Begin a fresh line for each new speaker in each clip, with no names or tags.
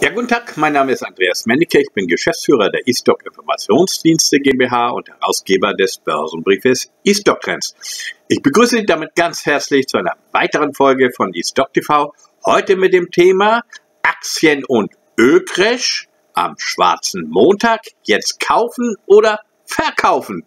Ja, guten Tag, mein Name ist Andreas Mennecke, ich bin Geschäftsführer der E-Stock Informationsdienste GmbH und Herausgeber des Börsenbriefes E-Stock Trends. Ich begrüße Sie damit ganz herzlich zu einer weiteren Folge von E-Stock TV, heute mit dem Thema Aktien- und Ölcrash am Schwarzen Montag, jetzt kaufen oder verkaufen.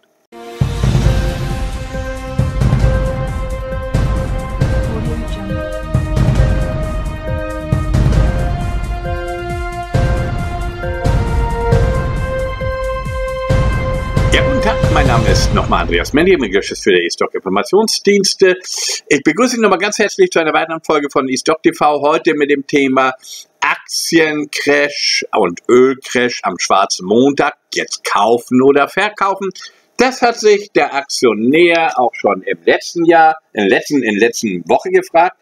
Mein Name ist nochmal Andreas Mennecke, bin Geschäftsführer der E-Stock Informationsdienste. Ich begrüße Sie nochmal ganz herzlich zu einer weiteren Folge von E-Stock TV, heute mit dem Thema Aktiencrash und Ölcrash am Schwarzen Montag, jetzt kaufen oder verkaufen. Das hat sich der Aktionär auch schon im letzten Jahr, in der letzten Woche gefragt.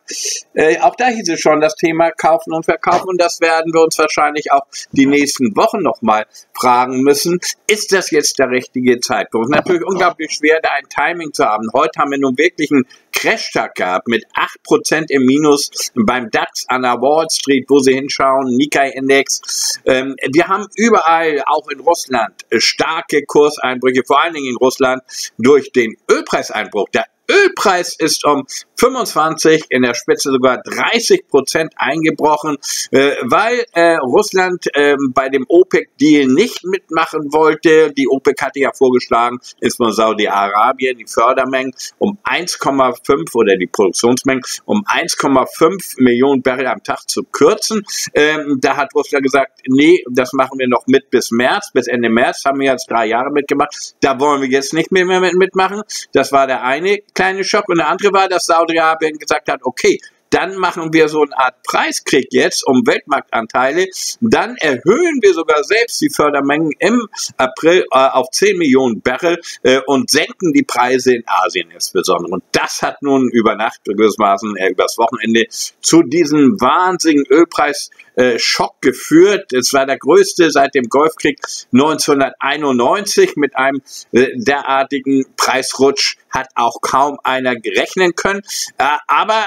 Auch da hieß es schon das Thema Kaufen und Verkaufen und das werden wir uns wahrscheinlich auch die nächsten Wochen nochmal fragen müssen. Ist das jetzt der richtige Zeitpunkt? Natürlich unglaublich schwer, da ein Timing zu haben. Heute haben wir nun wirklich einen Crash-Tag gehabt mit 8% im Minus beim DAX an der Wall Street, wo Sie hinschauen, Nikkei-Index. Wir haben überall, auch in Russland, starke Kurseinbrüche, vor allen Dingen in Russland durch den Ölpreiseinbruch. Der Ölpreis ist um 25, in der Spitze sogar 30% eingebrochen, weil Russland bei dem OPEC-Deal nicht mitmachen wollte. Die OPEC hatte ja vorgeschlagen, insbesondere Saudi-Arabien, die Fördermengen um 1,5 oder die Produktionsmengen um 1,5 Millionen Barrel am Tag zu kürzen. Da hat Russland gesagt, nee, das machen wir noch mit bis März, bis Ende März, haben wir jetzt 3 Jahre mitgemacht. Da wollen wir jetzt nicht mehr mitmachen. Das war der eine kleine Schock. Und der andere war, dass Saudi-Arabien gesagt hat, okay, dann machen wir so eine Art Preiskrieg jetzt um Weltmarktanteile. Dann erhöhen wir sogar selbst die Fördermengen im April auf 10 Millionen Barrel und senken die Preise in Asien insbesondere. Und das hat nun über Nacht, gewissermaßen übers Wochenende, zu diesem wahnsinnigen Ölpreisschock geführt. Es war der größte seit dem Golfkrieg 1991 mit einem derartigen Preisrutsch hat auch kaum einer rechnen können. Aber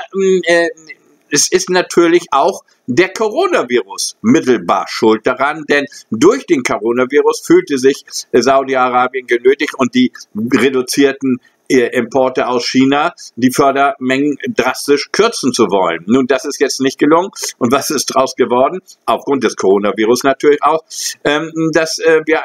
es ist natürlich auch der Coronavirus mittelbar schuld daran, denn durch den Coronavirus fühlte sich Saudi-Arabien genötigt und die reduzierten Importe aus China, die Fördermengen drastisch kürzen zu wollen. Nun, das ist jetzt nicht gelungen. Und was ist daraus geworden? Aufgrund des Coronavirus natürlich auch, dass wir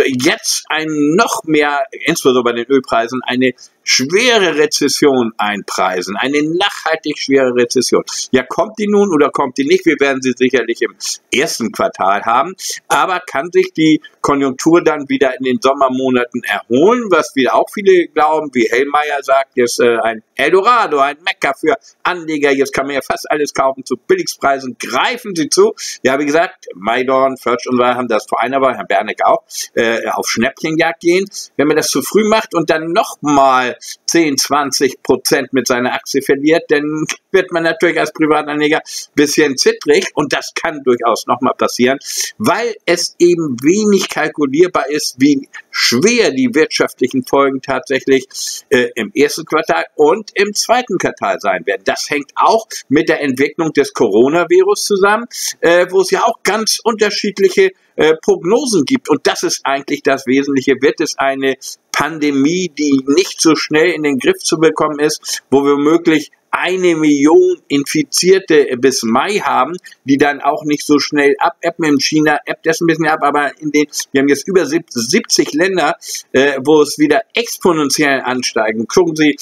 jetzt noch mehr, insbesondere bei den Ölpreisen, eine schwere Rezession einpreisen, eine nachhaltig schwere Rezession. Ja, kommt die nun oder kommt die nicht? Wir werden sie sicherlich im ersten Quartal haben, aber kann sich die Konjunktur dann wieder in den Sommermonaten erholen, was wir auch viele glauben, wie Hellmeier sagt, jetzt ein Eldorado, ein Mekka für Anleger, jetzt kann man ja fast alles kaufen zu Billigpreisen, greifen Sie zu. Ja, wie gesagt, Maidorn, Förtsch und so haben das vor einer Woche, Herr Berneck auch, auf Schnäppchenjagd gehen. Wenn man das zu früh macht und dann nochmal 10-20% mit seiner Aktie verliert, dann wird man natürlich als Privatanleger ein bisschen zittrig und das kann durchaus nochmal passieren, weil es eben wenig kalkulierbar ist, wie schwer die wirtschaftlichen Folgen tatsächlich im ersten Quartal und im zweiten Quartal sein werden. Das hängt auch mit der Entwicklung des Coronavirus zusammen, wo es ja auch ganz unterschiedliche Prognosen gibt. Und das ist eigentlich das Wesentliche. Wird es eine Pandemie, die nicht so schnell in den Griff zu bekommen ist, wo wir möglich 1 Million Infizierte bis Mai haben, die dann auch nicht so schnell abebben. In China ebbt das ein bisschen ab, aber wir haben jetzt über 70 Länder, wo es wieder exponentiell ansteigen. Gucken Sie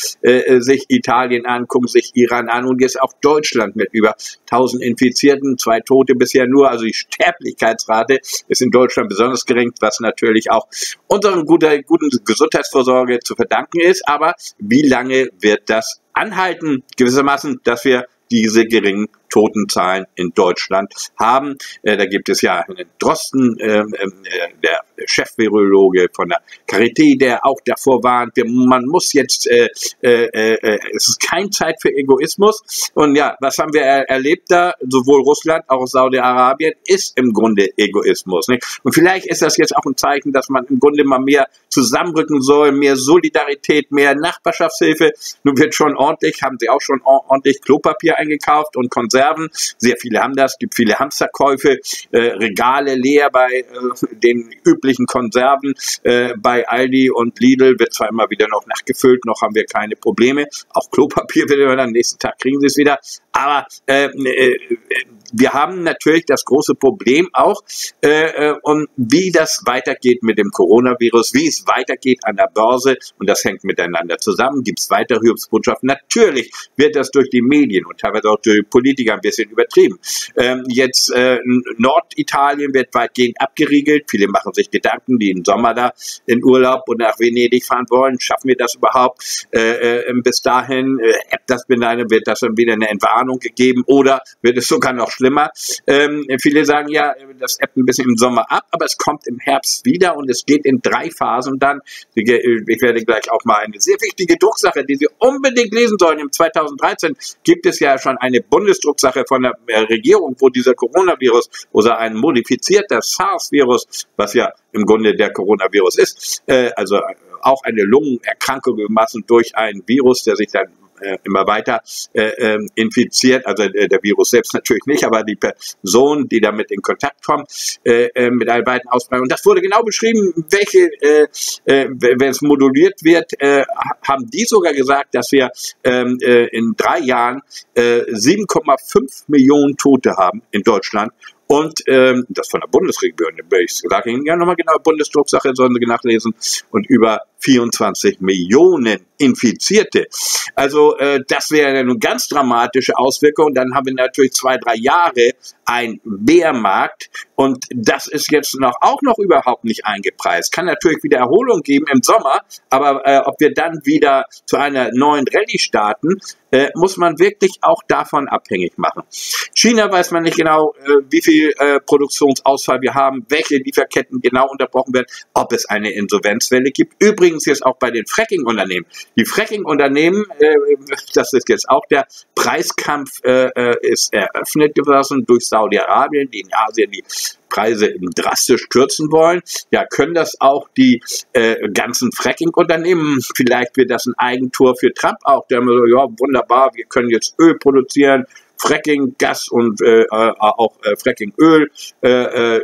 sich Italien an, gucken Sie sich Iran an und jetzt auch Deutschland mit über 1000 Infizierten, 2 Tote bisher nur. Also die Sterblichkeitsrate ist in Deutschland besonders gering, was natürlich auch unserer guten Gesundheitsvorsorge zu verdanken ist. Aber wie lange wird das anhalten, gewissermaßen, dass wir diese geringen Totenzahlen in Deutschland haben? Da gibt es ja einen Drosten, der Chefvirologe von der Charité, der auch davor warnt, man muss jetzt, es ist keine Zeit für Egoismus. Und ja, was haben wir erlebt da? Sowohl Russland, auch Saudi-Arabien ist im Grunde Egoismus. Nicht? Und vielleicht ist das jetzt auch ein Zeichen, dass man im Grunde mal mehr zusammenrücken soll, mehr Solidarität, mehr Nachbarschaftshilfe. Nun wird schon ordentlich, haben sie auch schon ordentlich Klopapier eingekauft und Konserven Konserven. Sehr viele haben das, gibt viele Hamsterkäufe, Regale leer bei den üblichen Konserven. Bei Aldi und Lidl wird zwar immer wieder noch nachgefüllt, noch haben wir keine Probleme. Auch Klopapier wird immer, am nächsten Tag kriegen sie es wieder. Aber wir haben natürlich das große Problem auch, und wie das weitergeht mit dem Coronavirus, wie es weitergeht an der Börse, und das hängt miteinander zusammen. Gibt es weitere Hilfsbotschaften? Natürlich wird das durch die Medien und teilweise auch durch die Politiker ein bisschen übertrieben. Jetzt Norditalien wird weitgehend abgeriegelt. Viele machen sich Gedanken, die im Sommer da in Urlaub und nach Venedig fahren wollen. Schaffen wir das überhaupt? Bis dahin wird das dann wieder eine Entwarnung gegeben oder wird es sogar noch schlimmer? Viele sagen ja, das ebbt ein bisschen im Sommer ab, aber es kommt im Herbst wieder und es geht in 3 Phasen dann. Ich werde gleich auch mal eine sehr wichtige Drucksache, die Sie unbedingt lesen sollen. Im 2013 gibt es ja schon eine Bundesdrucksache von der Regierung, wo dieser Coronavirus oder ein modifizierter SARS-Virus, was ja im Grunde der Coronavirus ist, also auch eine Lungenerkrankung gemassen durch ein Virus, der sich dann immer weiter infiziert, also der Virus selbst natürlich nicht, aber die Personen, die damit in Kontakt kommen, mit einer weiten Ausbreitung. Und das wurde genau beschrieben, wenn es moduliert wird, haben die sogar gesagt, dass wir in 3 Jahren 7,5 Millionen Tote haben in Deutschland. Und das von der Bundesregierung, ich sage Ihnen ja nochmal genau, Bundesdrucksache sollen Sie nachlesen, und über 24 Millionen Infizierte. Also das wäre eine ganz dramatische Auswirkung. Dann haben wir natürlich 2, 3 Jahre ein Bärmarkt und das ist jetzt auch noch überhaupt nicht eingepreist. Kann natürlich wieder Erholung geben im Sommer, aber ob wir dann wieder zu einer neuen Rallye starten, muss man wirklich auch davon abhängig machen. China weiß man nicht genau, wie viel Produktionsausfall wir haben, welche Lieferketten genau unterbrochen werden, ob es eine Insolvenzwelle gibt. Übrigens jetzt auch bei den Fracking-Unternehmen. Die Fracking-Unternehmen, das ist jetzt auch der Preiskampf, ist eröffnet gewesen durch Saudi-Arabien, die in Asien die Preise drastisch kürzen wollen. Ja, können das auch die ganzen Fracking-Unternehmen? Vielleicht wird das ein Eigentor für Trump auch. Der immer so, ja, wunderbar, wir können jetzt Öl produzieren, Fracking-Gas und auch Fracking-Öl,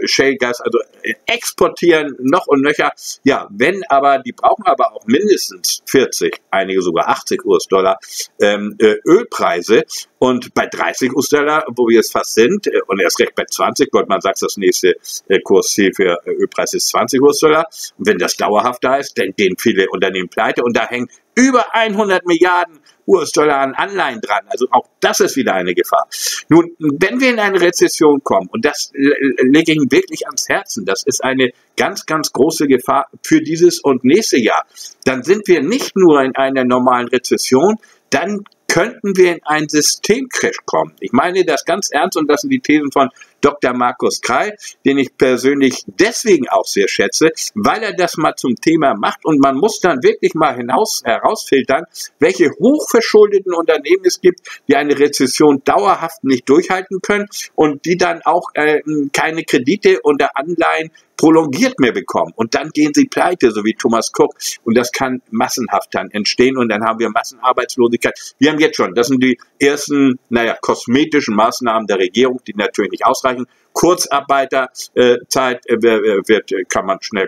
Shale-Gas, also exportieren noch und nöcher. Ja, die brauchen aber auch mindestens 40, einige sogar 80 US-Dollar Ölpreise. Und bei 30 US-Dollar, wo wir jetzt fast sind, und erst recht bei 20, Goldman sagt, das nächste Kursziel für Ölpreis ist 20 US-Dollar. Und wenn das dauerhaft da ist, dann gehen viele Unternehmen pleite und da hängen über 100 Milliarden US-Dollar an Anleihen dran. Also auch das ist wieder eine Gefahr. Nun, wenn wir in eine Rezession kommen, und das lege ich Ihnen wirklich ans Herzen, das ist eine ganz, ganz große Gefahr für dieses und nächste Jahr, dann sind wir nicht nur in einer normalen Rezession, dann könnten wir in einen Systemcrash kommen. Ich meine das ganz ernst und das sind die Thesen von Dr. Markus Kreil, den ich persönlich deswegen auch sehr schätze, weil er das mal zum Thema macht und man muss dann wirklich mal herausfiltern, welche hochverschuldeten Unternehmen es gibt, die eine Rezession dauerhaft nicht durchhalten können und die dann auch keine Kredite oder Anleihen prolongiert mehr bekommen. Und dann gehen sie pleite, so wie Thomas Cook. Und das kann massenhaft dann entstehen und dann haben wir Massenarbeitslosigkeit. Wir haben jetzt schon, das sind die ersten, kosmetischen Maßnahmen der Regierung, die natürlich nicht ausreichen. Kurzarbeiterzeit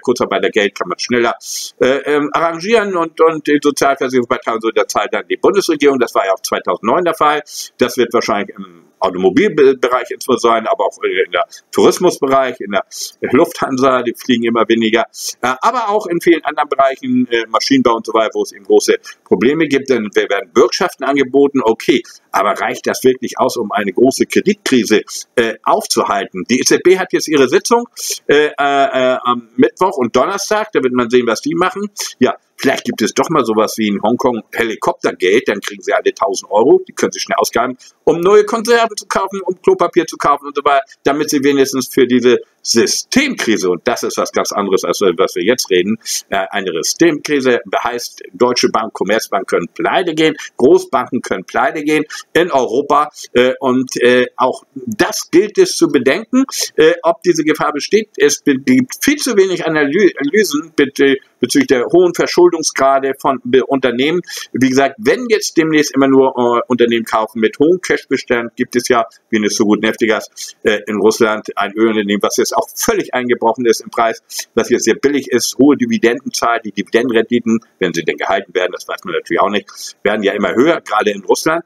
Kurzarbeitergeld kann man schneller arrangieren und die Sozialversicherungsbeiträge so der Zeit dann die Bundesregierung. Das war ja auch 2009 der Fall. Das wird wahrscheinlich im Automobilbereich insbesondere sein, aber auch in der Tourismusbereich, in der Lufthansa, die fliegen immer weniger, aber auch in vielen anderen Bereichen, Maschinenbau und so weiter, wo es eben große Probleme gibt, denn wir werden Bürgschaften angeboten, okay, aber reicht das wirklich aus, um eine große Kreditkrise aufzuhalten? Die EZB hat jetzt ihre Sitzung am Mittwoch und Donnerstag, da wird man sehen, was die machen. Ja, vielleicht gibt es doch mal sowas wie in Hongkong Helikoptergeld, dann kriegen sie alle 1.000 Euro, die können sie schnell ausgeben, um neue Konserven zu kaufen, um Klopapier zu kaufen und so weiter, damit sie wenigstens für diese Systemkrise, und das ist was ganz anderes, als was wir jetzt reden, eine Systemkrise heißt, Deutsche Bank, Commerzbank können pleite gehen, Großbanken können pleite gehen in Europa und auch das gilt es zu bedenken, ob diese Gefahr besteht. Es gibt viel zu wenig Analysen mit bezüglich der hohen Verschuldungsgrade von Unternehmen. Wie gesagt, wenn jetzt demnächst immer nur Unternehmen kaufen mit hohem Cashbestand, gibt es ja, wie eine so gut Neftegas in Russland, ein Ölunternehmen, was jetzt auch völlig eingebrochen ist im Preis, was jetzt sehr billig ist, hohe Dividendenzahlen, die Dividendenrenditen, wenn sie denn gehalten werden, das weiß man natürlich auch nicht, werden ja immer höher, gerade in Russland,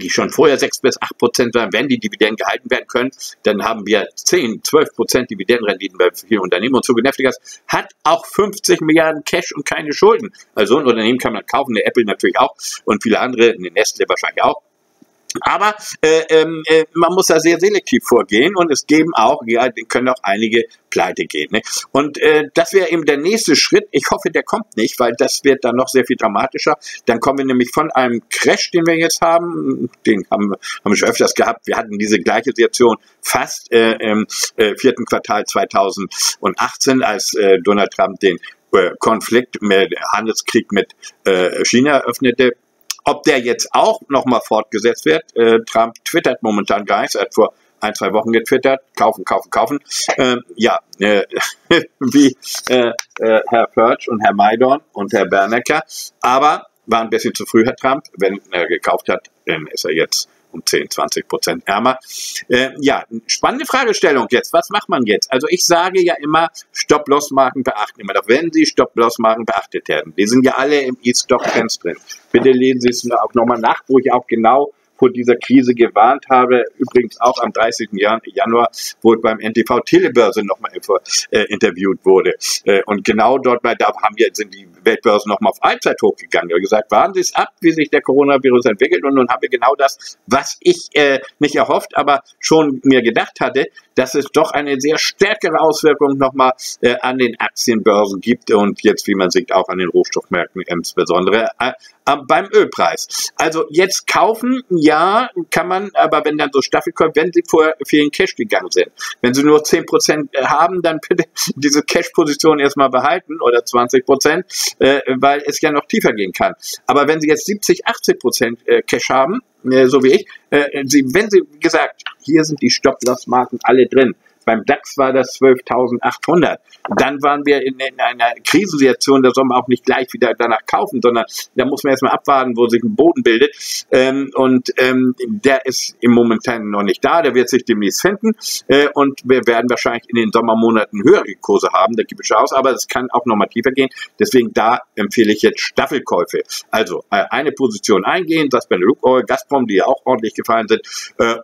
die schon vorher 6 bis 8% waren. Wenn die Dividenden gehalten werden können, dann haben wir 10, 12% Dividendenrenditen bei vielen Unternehmen. Und so Neftegas hat auch 50 Milliarden Cash und keine Schulden. Also so ein Unternehmen kann man kaufen, eine Apple natürlich auch und viele andere, eine Nestle wahrscheinlich auch. Aber man muss da sehr selektiv vorgehen und es geben auch, ja, können auch einige pleite gehen. Ne? Und das wäre eben der nächste Schritt. Ich hoffe, der kommt nicht, weil das wird dann noch sehr viel dramatischer. Dann kommen wir nämlich von einem Crash, den wir jetzt haben, den haben wir schon öfters gehabt. Wir hatten diese gleiche Situation fast im 4. Quartal 2018, als Donald Trump den Konflikt, Handelskrieg mit China eröffnete. Ob der jetzt auch nochmal fortgesetzt wird, Trump twittert momentan gar nichts, er hat vor 1, 2 Wochen getwittert, kaufen, kaufen, kaufen, wie Herr Purge und Herr Maidorn und Herr Bernecker, aber war ein bisschen zu früh, Herr Trump, wenn er gekauft hat, dann ist er jetzt um 10-20% ärmer. Spannende Fragestellung jetzt. Was macht man jetzt? Also ich sage ja immer, Stop-Loss-Marken beachten. Immer noch, wenn Sie Stop-Loss-Marken beachtet werden. Die sind ja alle im E-Stock-Trends drin. Bitte lesen Sie es auch nochmal nach, wo ich auch genau vor dieser Krise gewarnt habe. Übrigens auch am 30. Januar, wo beim NTV Telebörse nochmal interviewt wurde. Und genau dort sind die Weltbörsen nochmal auf Allzeit hochgegangen. Ich habe gesagt, warten Sie es ab, wie sich der Coronavirus entwickelt. Und nun haben wir genau das, was ich nicht erhofft, aber schon mir gedacht hatte, dass es doch eine sehr stärkere Auswirkung nochmal an den Aktienbörsen gibt und jetzt, wie man sieht, auch an den Rohstoffmärkten, insbesondere beim Ölpreis. Also jetzt kaufen, ja, kann man, aber wenn dann so Staffelkäufe, wenn Sie vorher für den Cash gegangen sind, wenn Sie nur 10% haben, dann bitte diese Cash-Position erstmal behalten oder 20%, weil es ja noch tiefer gehen kann. Aber wenn Sie jetzt 70-80% Cash haben, so wie ich, wenn Sie, wie gesagt, hier sind die Stop-Loss-Marken alle drin. Beim DAX war das 12.800. Dann waren wir in einer Krisensituation, da soll man auch nicht gleich wieder danach kaufen, sondern da muss man erstmal abwarten, wo sich ein Boden bildet. Der ist im Momentan noch nicht da, der wird sich demnächst finden. Und wir werden wahrscheinlich in den Sommermonaten höhere Kurse haben, da gibt es aus, aber es kann auch nochmal tiefer gehen. Deswegen da empfehle ich jetzt Staffelkäufe. Also eine Position eingehen, das bei Lukoil, Gazprom, die ja auch ordentlich gefallen sind,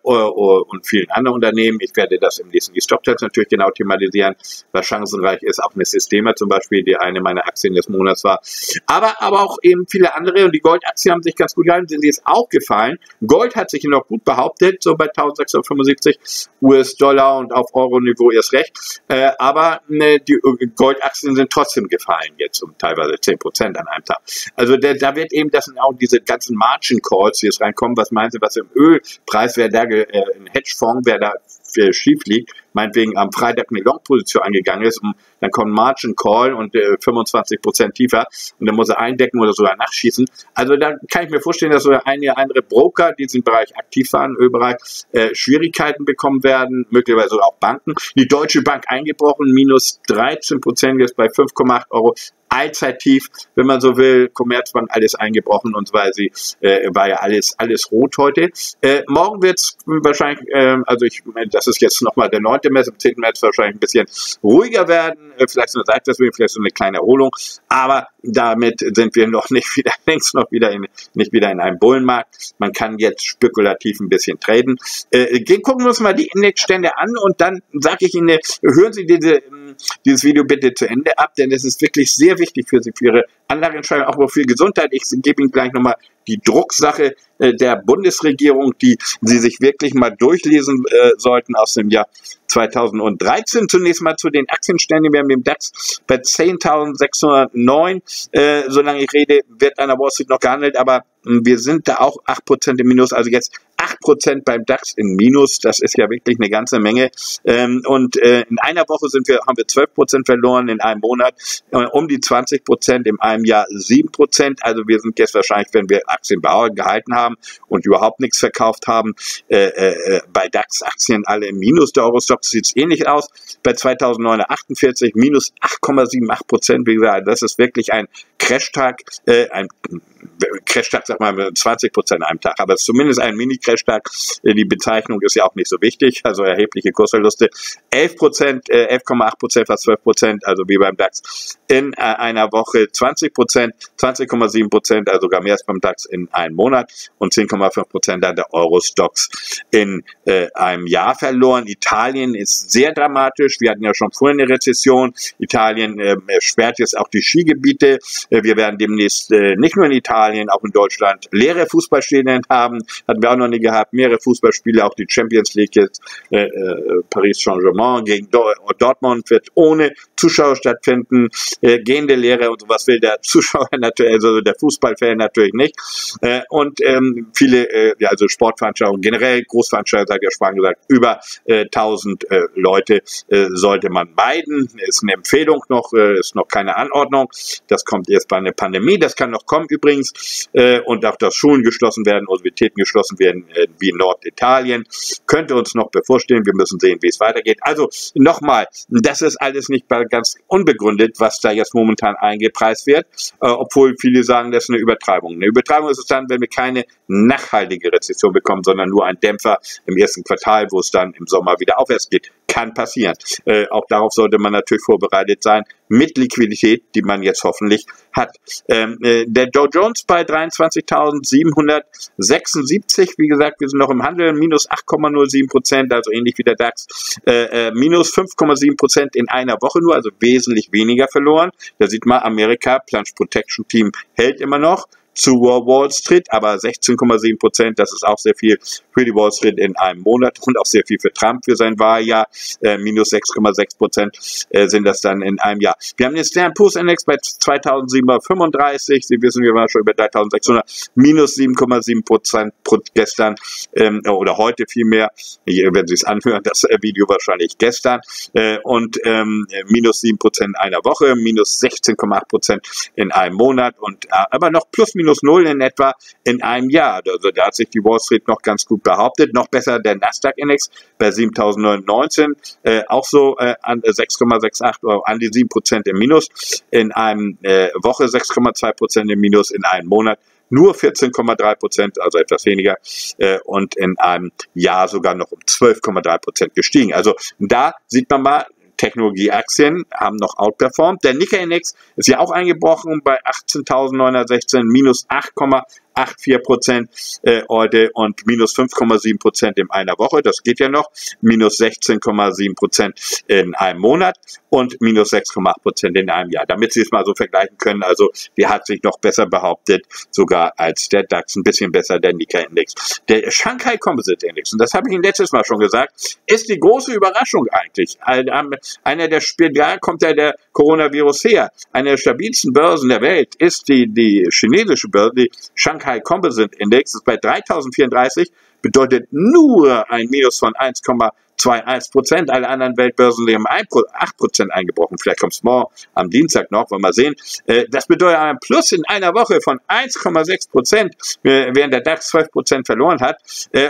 und vielen anderen Unternehmen. Ich werde das im nächsten Stop-Tests natürlich genau thematisieren, was chancenreich ist, auch eine Systema zum Beispiel, die eine meiner Aktien des Monats war. Aber auch eben viele andere, und die Goldaktien haben sich ganz gut gehalten, sind jetzt auch gefallen. Gold hat sich noch gut behauptet, so bei 1675 US-Dollar und auf Euro-Niveau erst recht. Aber die Goldaktien sind trotzdem gefallen, jetzt um teilweise 10% an einem Tag. Also da wird eben, das sind auch diese ganzen Margin-Calls, die jetzt reinkommen. Was meinen Sie, was im Ölpreis, wer da ein Hedgefonds, wer da schief liegt, meinetwegen am Freitag eine Long-Position eingegangen ist, und dann kommt Margin Call und 25% tiefer und dann muss er eindecken oder sogar nachschießen. Also da kann ich mir vorstellen, dass so einige andere Broker, die in diesem Bereich aktiv waren, im Ölbereich, Schwierigkeiten bekommen werden, möglicherweise auch Banken. Die Deutsche Bank eingebrochen, minus 13%, jetzt bei 5,8 Euro. Allzeittief, wenn man so will, Commerzbank alles eingebrochen, und weil sie war ja alles rot heute. Morgen wird es wahrscheinlich, das ist jetzt nochmal der 9. März, am 10. März wahrscheinlich ein bisschen ruhiger werden, vielleicht so eine Seitwärtsbewegung, vielleicht so eine kleine Erholung, aber damit sind wir noch nicht wieder, längst noch wieder nicht wieder in einem Bullenmarkt. Man kann jetzt spekulativ ein bisschen traden. Gucken wir uns mal die Indexstände an und dann sage ich Ihnen, hören Sie dieses Video bitte zu Ende ab, denn es ist wirklich sehr wichtig für Sie, für Ihre Anlageentscheidung, auch für Gesundheit. Ich gebe Ihnen gleich nochmal die Drucksache der Bundesregierung, die Sie sich wirklich mal durchlesen sollten aus dem Jahr 2013. Zunächst mal zu den Aktienständen. Wir haben den DAX bei 10.609. Solange ich rede, wird an der Wall Street noch gehandelt, aber wir sind da auch 8% im Minus, also jetzt 8% beim DAX in Minus, das ist ja wirklich eine ganze Menge. Und in einer Woche haben wir 12% verloren, in einem Monat um die 20%, in einem Jahr 7%. Also wir sind jetzt wahrscheinlich, wenn wir Aktien gehalten haben und überhaupt nichts verkauft haben, bei DAX-Aktien alle im Minus. Der Eurostoxx sieht es ähnlich aus. Bei 2009 48, minus 8,78%. Wie gesagt, das ist wirklich ein Crashtag, sag mal, 20% an einem Tag, aber es ist zumindest ein Mini-Crashtag. Die Bezeichnung ist ja auch nicht so wichtig, also erhebliche Kursverluste. 11%, 11,8%, fast 12%, also wie beim DAX in einer Woche, 20%, 20,7%, also sogar mehr als beim DAX in einem Monat und 10,5% dann der Eurostoxx in einem Jahr verloren. Italien ist sehr dramatisch. Wir hatten ja schon vorhin eine Rezession. Italien sperrt jetzt auch die Skigebiete. Wir werden demnächst nicht nur in Italien, auch in Deutschland leere Fußballstadien haben. Hatten wir auch noch nie gehabt. Mehrere Fußballspiele, auch die Champions League jetzt, Paris Saint-Germain gegen Dortmund wird ohne Zuschauer stattfinden. Gehende Lehre und sowas will der Zuschauer natürlich, also der Fußballfan natürlich nicht. Und viele, also Sportveranstaltungen, generell Großveranstaltungen, hat ja Spahn gesagt, über 1000 Leute sollte man meiden. Ist eine Empfehlung noch, ist noch keine Anordnung. Das kommt erst bei einer Pandemie, das kann noch kommen übrigens. Und auch, dass Schulen geschlossen werden, Universitäten geschlossen werden, wie in Norditalien, könnte uns noch bevorstehen. Wir müssen sehen, wie es weitergeht. Also nochmal, das ist alles nicht ganz unbegründet, was da jetzt momentan eingepreist wird, obwohl viele sagen, das ist eine Übertreibung. Eine Übertreibung ist es dann, wenn wir keine nachhaltige Rezession bekommen, sondern nur ein Dämpfer im ersten Quartal, wo es dann im Sommer wieder aufwärts geht. Kann passieren. Auch darauf sollte man natürlich vorbereitet sein, mit Liquidität, die man jetzt hoffentlich hat. Der Dow Jones bei 23.776, wie gesagt, wir sind noch im Handel, minus 8,07%, also ähnlich wie der DAX, minus 5,7% in einer Woche nur, also wesentlich weniger verloren. Da sieht man, Amerika, Plunge Protection Team hält immer noch zu Wall Street, aber 16,7%, das ist auch sehr viel für die Wall Street in einem Monat und auch sehr viel für Trump für sein Wahljahr. Minus 6,6% sind das dann in einem Jahr. Wir haben den Standard Poor's Index bei 2735, Sie wissen, wir waren schon über 3600, minus 7,7% gestern oder heute vielmehr, wenn Sie es anhören, das Video wahrscheinlich gestern, und minus 7% in einer Woche, minus 16,8% in einem Monat und aber noch plus minus 0 in etwa in einem Jahr. Also da hat sich die Wall Street noch ganz gut behauptet. Noch besser der Nasdaq-Index bei 7.919, auch so an 6,68 oder an die 7% im Minus. In einer Woche 6,2% im Minus, in einem Monat nur 14,3%, also etwas weniger, und in einem Jahr sogar noch um 12,3% gestiegen. Also da sieht man mal, Technologieaktien haben noch outperformed. Der Nikkei-Index ist ja auch eingebrochen bei 18.916, minus 8,84% heute und minus 5,7% in einer Woche. Das geht ja noch. Minus 16,7% in einem Monat und minus 6,8% in einem Jahr. Damit Sie es mal so vergleichen können, also der hat sich noch besser behauptet, sogar als der DAX, ein bisschen besser der Nikkei-Index. Der Shanghai Composite Index, und das habe ich Ihnen letztes Mal schon gesagt, ist die große Überraschung eigentlich. Da kommt ja der Coronavirus her. Eine der stabilsten Börsen der Welt ist die chinesische Börse, die Shanghai Composite Index, ist bei 3034, bedeutet nur ein Minus von 1,21%. Alle anderen Weltbörsen sind um 8% eingebrochen. Vielleicht kommt es morgen am Dienstag noch, wollen wir sehen. Das bedeutet ein Plus in einer Woche von 1,6%, während der DAX 12% verloren hat.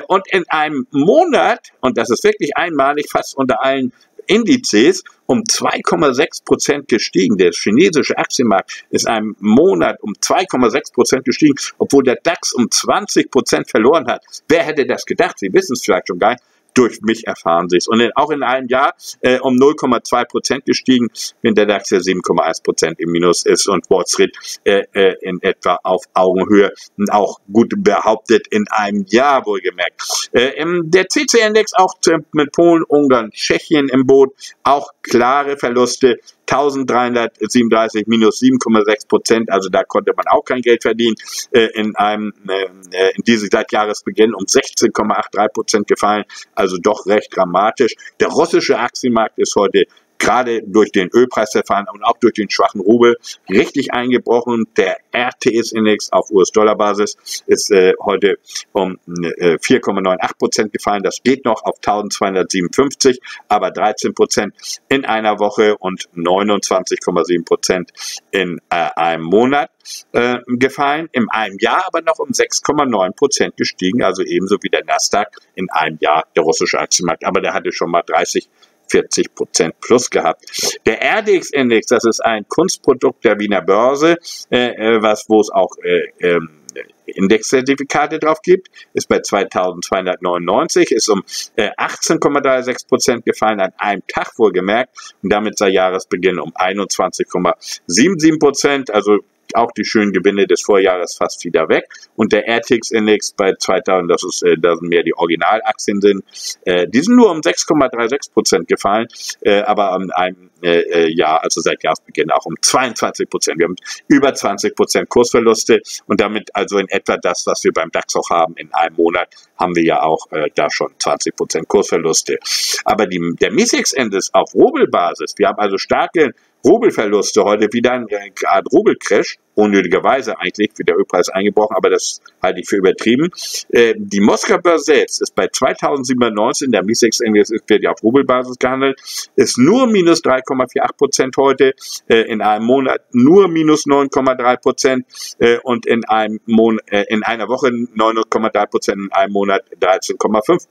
Und in einem Monat, und das ist wirklich einmalig, fast unter allen Indizes, um 2,6% gestiegen. Der chinesische Aktienmarkt ist in einem Monat um 2,6% gestiegen, obwohl der DAX um 20% verloren hat. Wer hätte das gedacht? Sie wissen es vielleicht schon gar nicht. Durch mich erfahren Sie es. Und auch in einem Jahr um 0,2% gestiegen, wenn der DAX ja 7,1% im Minus ist und Wall Street in etwa auf Augenhöhe, auch gut behauptet in einem Jahr wohlgemerkt. Der CC-Index auch mit Polen, Ungarn, Tschechien im Boot, auch klare Verluste. 1337 minus 7,6%, also da konnte man auch kein Geld verdienen, in diesem seit Jahresbeginn um 16,83% gefallen, also doch recht dramatisch. Der russische Aktienmarkt ist heute gerade durch den Ölpreisverfahren und auch durch den schwachen Rubel richtig eingebrochen. Der RTS-Index auf US-Dollar-Basis ist heute um 4,98% gefallen. Das geht noch auf 1257, aber 13% in einer Woche und 29,7% in einem Monat gefallen. In einem Jahr aber noch um 6,9% gestiegen, also ebenso wie der Nasdaq in einem Jahr, der russische Aktienmarkt. Aber der hatte schon mal 40% plus gehabt. Der RDX-Index, das ist ein Kunstprodukt der Wiener Börse, wo es auch Indexzertifikate drauf gibt, ist bei 2299, ist um 18,36% gefallen, an einem Tag wohlgemerkt, und damit seit Jahresbeginn um 21,77%, also auch die schönen Gewinne des Vorjahres fast wieder weg. Und der RTX-Index bei 2000, da sind mehr die Originalaktien sind, die sind nur um 6,36% gefallen, aber an einem Jahr, also seit Jahresbeginn auch um 22%. Wir haben über 20% Kursverluste und damit also in etwa das, was wir beim DAX auch haben. In einem Monat haben wir ja auch da schon 20% Kursverluste. Aber der MISEX-Index auf Rubelbasis, wir haben also starke Rubelverluste, heute wieder ein Grad Rubelcrash, unnötigerweise eigentlich, wie der Ölpreis eingebrochen, aber das halte ich für übertrieben. Die Moskauer Börse selbst ist bei 2097, der MISEX-Index wird ja auf Rubelbasis gehandelt, ist nur minus 3,48% heute, in einem Monat nur minus 9,3% und in einer Woche 9,3%, in einem Monat 13,5%.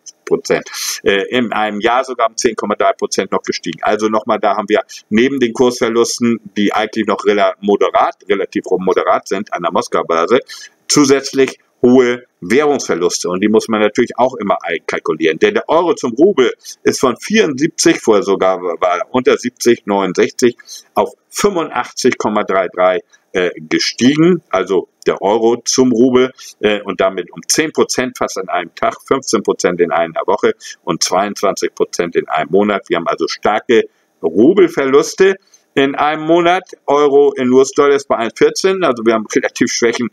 In einem Jahr sogar um 10,3% noch gestiegen. Also nochmal, da haben wir neben den Kursverlusten, die eigentlich noch relativ moderat sind an der Moskauer Börse, zusätzlich hohe Währungsverluste, und die muss man natürlich auch immer einkalkulieren. Denn der Euro zum Rubel ist von 74, vorher sogar war unter 70, 69, auf 85,33 gestiegen, also der Euro zum Rubel, und damit um 10% fast an einem Tag, 15% in einer Woche und 22% in einem Monat. Wir haben also starke Rubelverluste in einem Monat. Euro in US-Dollar ist bei 1,14, also wir haben relativ schwächen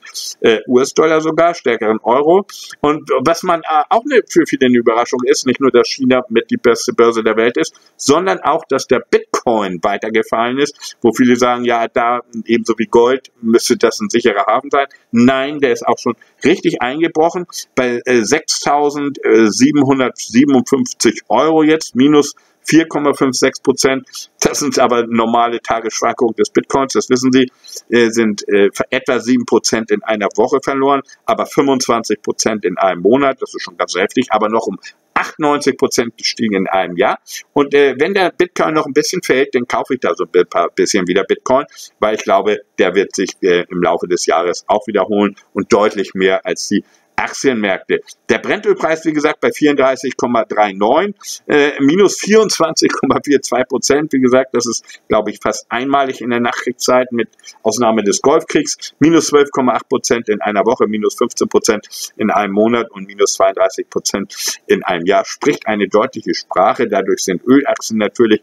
US-Dollar sogar, stärkeren Euro. Und was man auch für viele eine Überraschung ist, nicht nur, dass China mit die beste Börse der Welt ist, sondern auch, dass der Bitcoin weitergefallen ist, wo viele sagen, ja, da ebenso wie Gold müsste das ein sicherer Hafen sein. Nein, der ist auch schon richtig eingebrochen, bei 6.757 Euro jetzt, minus 4,56%. Das sind aber normale Tagesschwankungen des Bitcoins, das wissen Sie, sind etwa 7% in einer Woche verloren, aber 25% in einem Monat, das ist schon ganz heftig, aber noch um 98% gestiegen in einem Jahr. Und wenn der Bitcoin noch ein bisschen fällt, dann kaufe ich da so ein bisschen wieder Bitcoin, weil ich glaube, der wird sich im Laufe des Jahres auch wiederholen und deutlich mehr als die Aktienmärkte. Der Brennölpreis, wie gesagt, bei 34,39, minus 24,42%. Wie gesagt, das ist, glaube ich, fast einmalig in der Nachkriegszeit mit Ausnahme des Golfkriegs. Minus 12,8% in einer Woche, minus 15% in einem Monat und minus 32% in einem Jahr. Spricht eine deutliche Sprache. Dadurch sind Ölaktien natürlich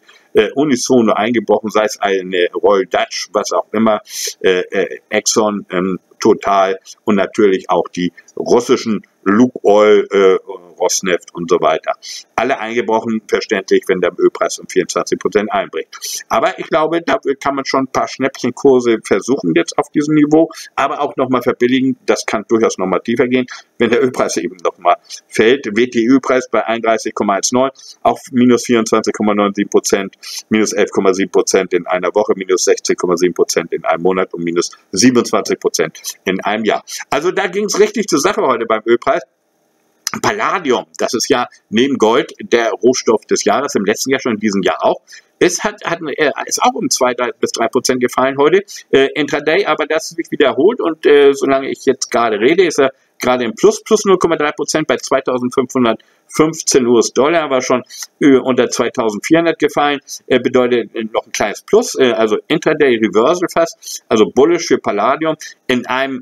unisono eingebrochen, sei es eine Royal Dutch, was auch immer, Exxon, Total und natürlich auch die russischen Lukoil, Rosneft und so weiter. Alle eingebrochen, verständlich, wenn der Ölpreis um 24% einbricht. Aber ich glaube, dafür kann man schon ein paar Schnäppchenkurse versuchen jetzt auf diesem Niveau, aber auch nochmal verbilligen. Das kann durchaus nochmal tiefer gehen. Wenn der Ölpreis eben nochmal fällt, wird der Ölpreis bei 31,19 auf minus 24,97%, minus 11,7% in einer Woche, minus 16,7% in einem Monat und minus 27% in einem Jahr. Also da ging es richtig zur Sache heute beim Ölpreis. Palladium, das ist ja neben Gold der Rohstoff des Jahres, im letzten Jahr schon, in diesem Jahr auch. Ist auch um 2-3% gefallen heute, intraday, aber das ist sich wiederholt und solange ich jetzt gerade rede, ist er gerade im plus 0,3% bei 2.515 US-Dollar, war schon unter 2.400 gefallen, bedeutet noch ein kleines Plus, also Intraday Reversal fast, also bullish für Palladium, in einer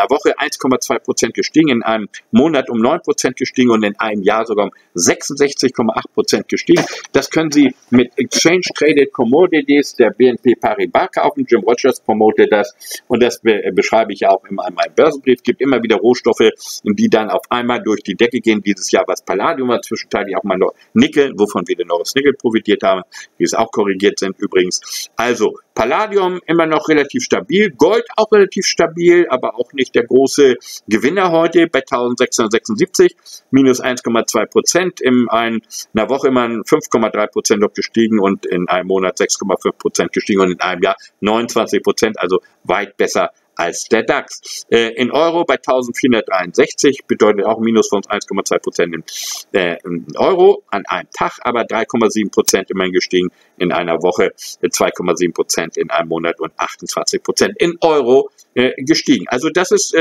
Woche 1,2% gestiegen, in einem Monat um 9% gestiegen und in einem Jahr sogar um 66,8% gestiegen. Das können Sie mit Exchange Traded Commodities der BNP Paribas kaufen. Jim Rogers promotet das und das beschreibe ich ja auch in meinem Börsenbrief. Es gibt immer wieder Rohstoffe, die dann auf einmal durch die Decke gehen. Dieses Jahr war es Palladium. Palladium war zwischenzeitlich auch mal noch Nickel, wovon wir noch aus Nickel profitiert haben, die es auch korrigiert sind übrigens. Also Palladium immer noch relativ stabil, Gold auch relativ stabil, aber auch nicht der große Gewinner heute bei 1676, minus 1,2%, in einer Woche immer 5,3% noch gestiegen und in einem Monat 6,5% gestiegen und in einem Jahr 29%, also weit besser als der DAX. In Euro bei 1463, bedeutet auch Minus von 1,2% in Euro an einem Tag, aber 3,7% immerhin gestiegen in einer Woche, 2,7% in einem Monat und 28% in Euro gestiegen. Also das ist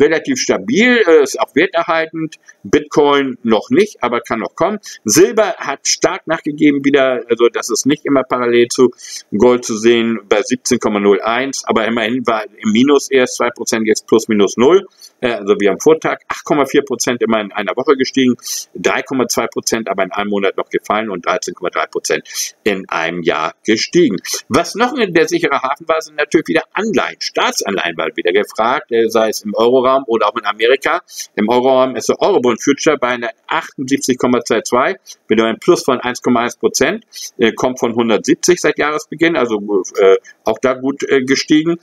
relativ stabil, ist auch werterhaltend. Bitcoin noch nicht, aber kann noch kommen. Silber hat stark nachgegeben wieder, also das ist nicht immer parallel zu Gold zu sehen, bei 17,01, aber immerhin war im Minus erst 2%, jetzt plus minus 0, also wie am Vortag. 8,4% immer in einer Woche gestiegen, 3,2% aber in einem Monat noch gefallen und 13,3% in einem Jahr gestiegen. Was noch der sichere Hafen war, sind natürlich wieder Anleihen. Staatsanleihen war wieder gefragt, sei es im Euroraum oder auch in Amerika. Im Euroraum ist der Eurobond-Future bei einer 78,22 mit einem Plus von 1,1%, kommt von 170 seit Jahresbeginn, also auch da gut gestiegen.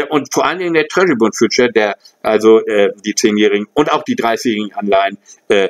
Und vor allen Dingen der Treasury-Bond-Future, der also die 10-jährigen und auch die 30-jährigen Anleihen,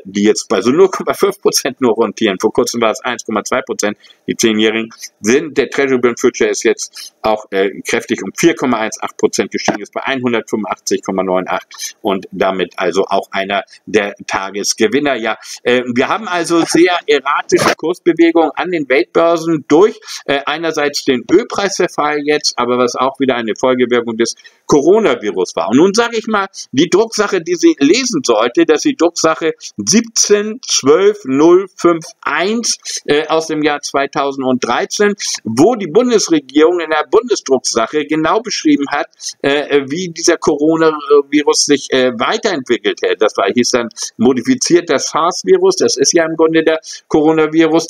die jetzt bei so 0,5% nur rentieren. Vor kurzem war es 1,2%, die 10-jährigen sind. Der Treasury-Bond-Future ist jetzt auch kräftig um 4,18% gestiegen, ist bei 185,98 und damit also auch einer der Tagesgewinner. Ja, wir haben also sehr erratische Kursbewegungen an den Weltbörsen durch einerseits den Ölpreisverfall jetzt, aber was auch wieder eine Folgewirkung des Coronavirus war. Und nun sage ich mal, die Drucksache, die Sie lesen sollte, dass die Drucksache 1712051 aus dem Jahr 2013, wo die Bundesregierung in der Bundesdrucksache genau beschrieben hat, wie dieser Coronavirus sich weiterentwickelt hat. Das hieß dann modifizierter SARS-Virus, das ist ja im Grunde der Coronavirus,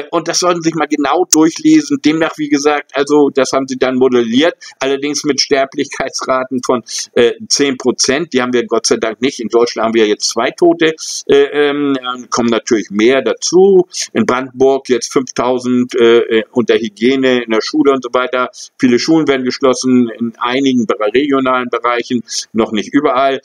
und das sollten Sie sich mal genau durchlesen. Demnach, wie gesagt, also das haben Sie dann modelliert, allerdings mit Sterblichkeitsraten von 10%, die haben wir Gott sei Dank nicht. In Deutschland haben wir jetzt 2 Tote, kommen natürlich mehr dazu. In Brandenburg jetzt 5000 unter Hygiene in der Schule und so weiter. Viele Schulen werden geschlossen, in einigen regionalen Bereichen, noch nicht überall.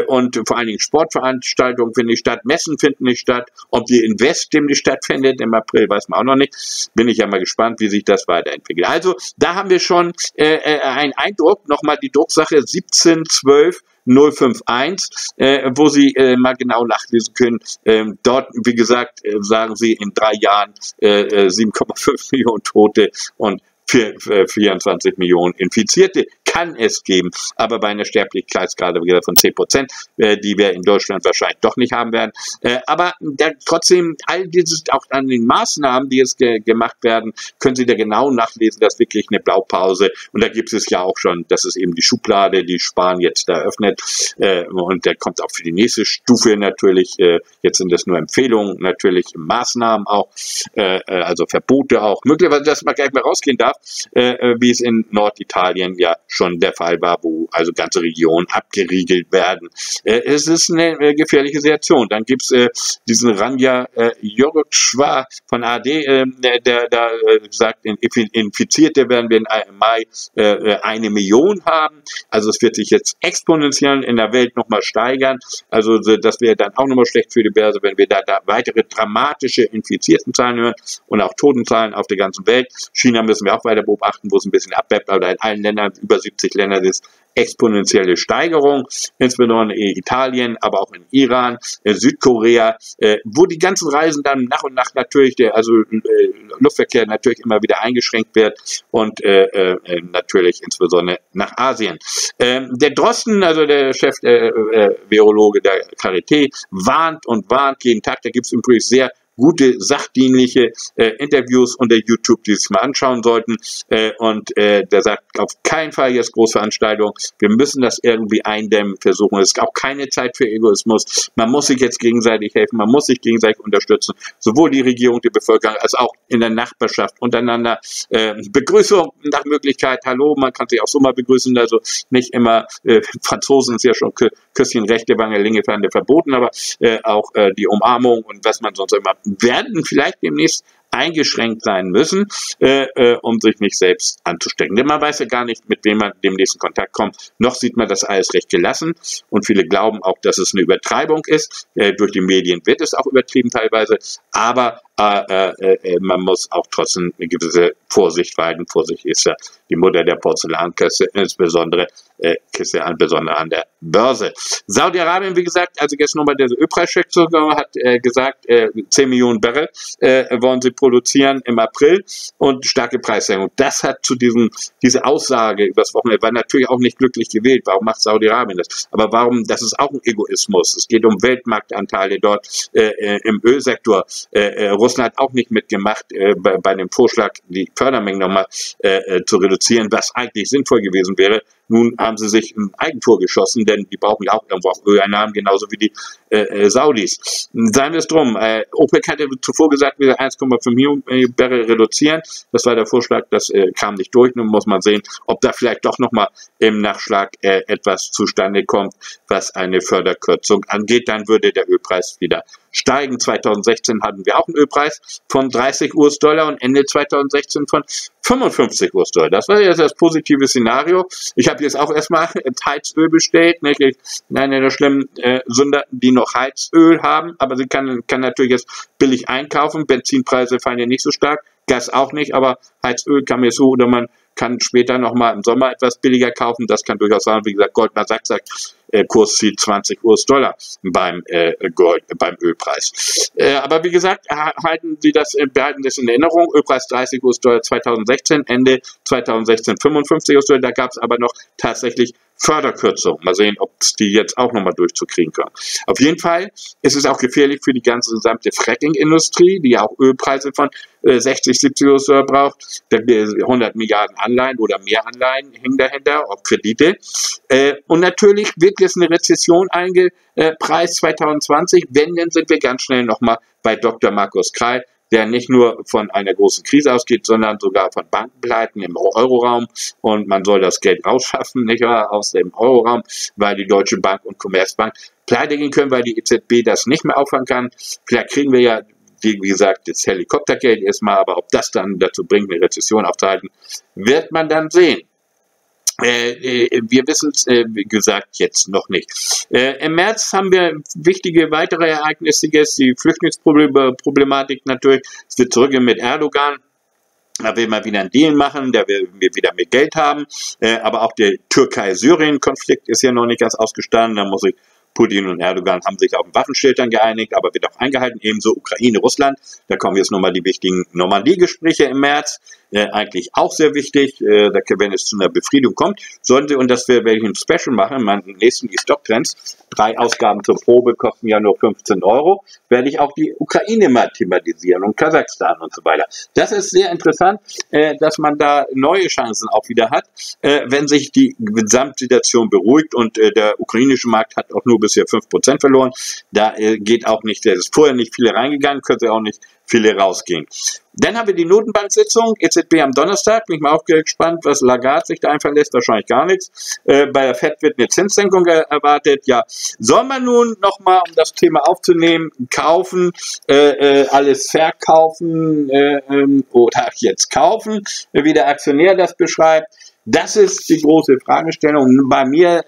Und vor allen Dingen Sportveranstaltungen finden nicht statt, Messen finden nicht statt. Ob die Invest demnächst stattfindet im April, weiß man auch noch nicht. Bin ich ja mal gespannt, wie sich das weiterentwickelt. Also da haben wir schon einen Eindruck, nochmal die Drucksache 1712051, wo Sie mal genau nachlesen können. Dort, wie gesagt, sagen Sie in 3 Jahren 7,5 Millionen Tote und 24 Millionen Infizierte kann es geben, aber bei einer Sterblichkeitsrate von 10%, die wir in Deutschland wahrscheinlich doch nicht haben werden. Aber trotzdem, all dieses, auch an den Maßnahmen, die jetzt gemacht werden, können Sie da genau nachlesen, das ist wirklich eine Blaupause. Und da gibt es ja auch schon, das ist eben die Schublade, die Spahn jetzt eröffnet. Und da kommt auch für die nächste Stufe natürlich, jetzt sind das nur Empfehlungen, natürlich Maßnahmen auch, also Verbote auch. Möglicherweise, dass man gleich mal rausgehen darf, wie es in Norditalien ja schon der Fall war, wo also ganze Regionen abgeriegelt werden. Es ist eine gefährliche Situation. Dann gibt es diesen Ranja Jorotschwa von AD, der da sagt, Infizierte werden wir im Mai 1 Million haben. Also es wird sich jetzt exponentiell in der Welt nochmal steigern. Also das wäre dann auch nochmal schlecht für die Börse, wenn wir da weitere dramatische Infiziertenzahlen hören und auch Totenzahlen auf der ganzen Welt. China müssen wir auch weiter beobachten, wo es ein bisschen abebbt, aber in allen Ländern, über 70 Länder, ist exponentielle Steigerung, insbesondere in Italien, aber auch in Iran, Südkorea, wo die ganzen Reisen dann nach und nach natürlich, Luftverkehr natürlich immer wieder eingeschränkt wird und natürlich insbesondere nach Asien. Der Drosten, also der Chef, Virologe der Charité, warnt und warnt jeden Tag. Da gibt es übrigens sehr gute, sachdienliche Interviews unter YouTube, die sich mal anschauen sollten. Der sagt, auf keinen Fall jetzt Großveranstaltungen. Wir müssen das irgendwie eindämmen, versuchen. Es ist auch keine Zeit für Egoismus. Man muss sich jetzt gegenseitig helfen, man muss sich gegenseitig unterstützen. Sowohl die Regierung, die Bevölkerung, als auch in der Nachbarschaft untereinander. Begrüßung nach Möglichkeit, hallo, man kann sich auch so mal begrüßen, also nicht immer, Franzosen ist ja schon Küsschen rechte Wange, linke Wange verboten, aber auch die Umarmung und was man sonst immer, werden vielleicht demnächst eingeschränkt sein müssen, um sich nicht selbst anzustecken. Denn man weiß ja gar nicht, mit wem man demnächst in Kontakt kommt. Noch sieht man das alles recht gelassen und viele glauben auch, dass es eine Übertreibung ist. Durch die Medien wird es auch übertrieben teilweise, aber man muss auch trotzdem eine gewisse Vorsicht walten. Vorsicht ist ja die Mutter der Porzellankiste, insbesondere besonders an der Börse. Saudi-Arabien, wie gesagt, also jetzt nochmal der Ölpreischeck hat gesagt, 10 Millionen Barrel wollen sie produzieren im April und starke Preissenkung. Das hat zu diese Aussage übers Wochenende, war natürlich auch nicht glücklich gewählt. Warum macht Saudi-Arabien das? Aber warum? Das ist auch ein Egoismus. Es geht um Weltmarktanteile dort im Ölsektor. Russland hat auch nicht mitgemacht bei dem Vorschlag, die Fördermengen nochmal zu reduzieren, was eigentlich sinnvoll gewesen wäre. Nun haben sie sich ein Eigentor geschossen, denn die brauchen ja auch irgendwo auch Öleinnahmen, genauso wie die Saudis. Seien wir es drum. OPEC hatte zuvor gesagt, wir 1,5 Millionen Barrel reduzieren. Das war der Vorschlag, das kam nicht durch. Nun muss man sehen, ob da vielleicht doch nochmal im Nachschlag etwas zustande kommt, was eine Förderkürzung angeht. Dann würde der Ölpreis wieder steigen. 2016 hatten wir auch einen Ölpreis von 30 US-Dollar und Ende 2016 von 55 US-Dollar. Das war jetzt das positive Szenario. Ich habe jetzt auch erstmal Heizöl bestellt. Nicht? Eine der schlimmen Sünder, die noch Heizöl haben, aber sie kann natürlich jetzt billig einkaufen. Benzinpreise fallen ja nicht so stark, Gas auch nicht, aber Heizöl kann mir so, oder man kann später nochmal im Sommer etwas billiger kaufen. Das kann durchaus sein. Wie gesagt, Goldman Sachs sagt, Kursziel 20 US-Dollar beim Ölpreis. Aber wie gesagt, behalten das in Erinnerung. Ölpreis 30 US-Dollar 2016, Ende 2016 55 US-Dollar. Da gab es aber noch tatsächlich Förderkürzungen. Mal sehen, ob es die jetzt auch nochmal durchzukriegen können. Auf jeden Fall ist es auch gefährlich für die ganze gesamte Fracking-Industrie, die ja auch Ölpreise von 60, 70 US-Dollar braucht. 100 Milliarden Anleihen oder mehr Anleihen hängen dahinter, auch Kredite. Und natürlich wird jetzt eine Rezession eingepreist 2020. Wenn, dann sind wir ganz schnell nochmal bei Dr. Markus Kreil, der nicht nur von einer großen Krise ausgeht, sondern sogar von Bankenpleiten im Euroraum. Und man soll das Geld rausschaffen, nicht wahr, aus dem Euroraum, weil die Deutsche Bank und Commerzbank pleite gehen können, weil die EZB das nicht mehr auffangen kann. Vielleicht kriegen wir ja, wie gesagt, das Helikoptergeld erstmal, aber ob das dann dazu bringt, eine Rezession aufzuhalten, wird man dann sehen. Wir wissen es, wie gesagt, jetzt noch nicht. Im März haben wir wichtige weitere Ereignisse, jetzt die Flüchtlingsproblematik natürlich. Es wird zurückgehen mit Erdogan. Da will man wieder einen Deal machen, da will wir wieder mehr Geld haben. Aber auch der Türkei-Syrien-Konflikt ist ja noch nicht ganz ausgestanden. Da muss ich Putin und Erdogan haben sich auf den Waffenstillstand geeinigt, aber wird auch eingehalten, ebenso Ukraine, Russland. Da kommen jetzt nochmal die wichtigen Normandie-Gespräche im März. Eigentlich auch sehr wichtig, wenn es zu einer Befriedung kommt, sollten Sie, und das werde ich ein Special machen, in meinem nächsten die Stocktrends, 3 Ausgaben zur Probe kosten ja nur 15 €, werde ich auch die Ukraine mal thematisieren und Kasachstan und so weiter. Das ist sehr interessant, dass man da neue Chancen auch wieder hat, wenn sich die Gesamtsituation beruhigt und der ukrainische Markt hat auch nur bisher 5% verloren. Da geht auch nicht, da ist vorher nicht viele reingegangen, könnte auch nicht viele rausgehen. Dann haben wir die Notenbank-Sitzung, EZB am Donnerstag, bin ich mal auch gespannt, was Lagarde sich da einfallen lässt, wahrscheinlich gar nichts. Bei der FED wird eine Zinssenkung erwartet. Ja, soll man nun nochmal, um das Thema aufzunehmen, kaufen, alles verkaufen oder jetzt kaufen, wie der Aktionär das beschreibt? Das ist die große Fragestellung. Bei mir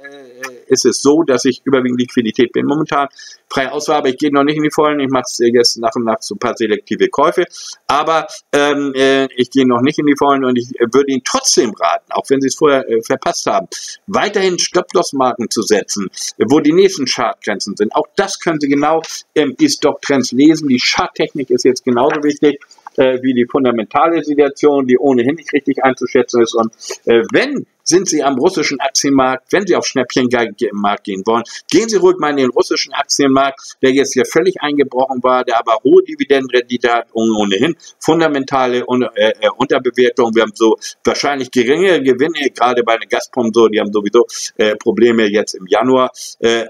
ist es so, dass ich überwiegend Liquidität bin momentan. Freie Auswahl, aber ich gehe noch nicht in die Vollen. Ich mache jetzt nach und nach so ein paar selektive Käufe. Aber ich gehe noch nicht in die Vollen und ich würde Ihnen trotzdem raten, auch wenn Sie es vorher verpasst haben, weiterhin Stop-Loss-Marken zu setzen, wo die nächsten Chartgrenzen sind. Auch das können Sie genau im E-Stock-Trends lesen. Die Charttechnik ist jetzt genauso wichtig wie die fundamentale Situation, die ohnehin nicht richtig einzuschätzen ist. Und wenn sind Sie am russischen Aktienmarkt. Wenn Sie auf Schnäppchenmarkt gehen wollen, gehen Sie ruhig mal in den russischen Aktienmarkt, der jetzt hier völlig eingebrochen war, der aber hohe Dividendenrendite hat und ohnehin fundamentale Unterbewertung. Wir haben so wahrscheinlich geringere Gewinne, gerade bei den Gazprom so, die haben sowieso Probleme jetzt im Januar,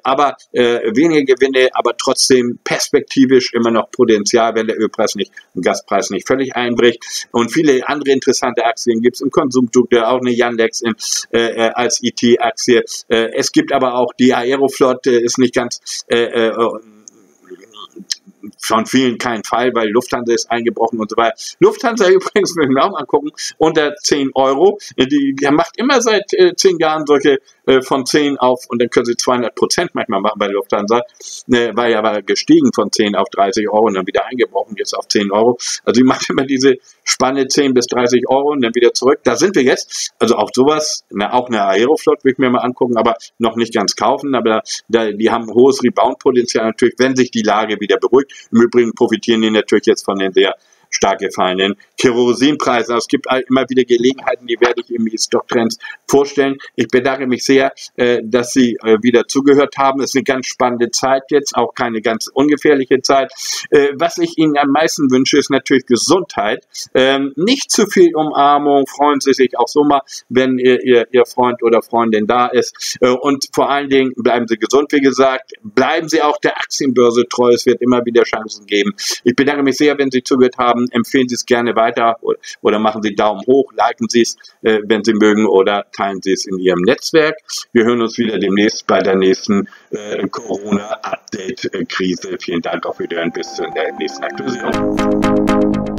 aber weniger Gewinne, aber trotzdem perspektivisch immer noch Potenzial, wenn der Ölpreis nicht, der Gaspreis nicht völlig einbricht. Und viele andere interessante Aktien gibt es im Konsumdruck, auch eine Yandex als IT-Aktie. Es gibt aber auch die Aeroflot, ist nicht ganz von vielen kein Fall, weil Lufthansa ist eingebrochen und so weiter. Lufthansa übrigens, müssen wir auch mal gucken, unter 10 Euro. Die macht immer seit 10 Jahren solche von 10 auf, und dann können sie 200% manchmal machen bei Lufthansa. War ja aber gestiegen von 10 auf 30 Euro und dann wieder eingebrochen, jetzt auf 10 Euro. Also die macht immer diese Spanne 10 bis 30 Euro und dann wieder zurück. Da sind wir jetzt. Also auch sowas, auch eine Aeroflot will ich mir mal angucken, aber noch nicht ganz kaufen. Aber die haben hohes Rebound-Potenzial natürlich, wenn sich die Lage wieder beruhigt. Im Übrigen profitieren die natürlich jetzt von den sehr stark gefallenen Kerosinpreisen. Also es gibt immer wieder Gelegenheiten, die werde ich im Stocktrends vorstellen. Ich bedanke mich sehr, dass Sie wieder zugehört haben. Es ist eine ganz spannende Zeit jetzt, auch keine ganz ungefährliche Zeit. Was ich Ihnen am meisten wünsche, ist natürlich Gesundheit. Nicht zu viel Umarmung, freuen Sie sich auch so mal, wenn Ihr Freund oder Freundin da ist. Und vor allen Dingen bleiben Sie gesund, wie gesagt. Bleiben Sie auch der Aktienbörse treu. Es wird immer wieder Chancen geben. Ich bedanke mich sehr, wenn Sie zugehört haben. Empfehlen Sie es gerne weiter oder machen Sie Daumen hoch, liken Sie es, wenn Sie mögen, oder teilen Sie es in Ihrem Netzwerk. Wir hören uns wieder demnächst bei der nächsten Corona-Update-Krise. Vielen Dank auf Wiedersehen, bis zur nächsten Aktualisierung.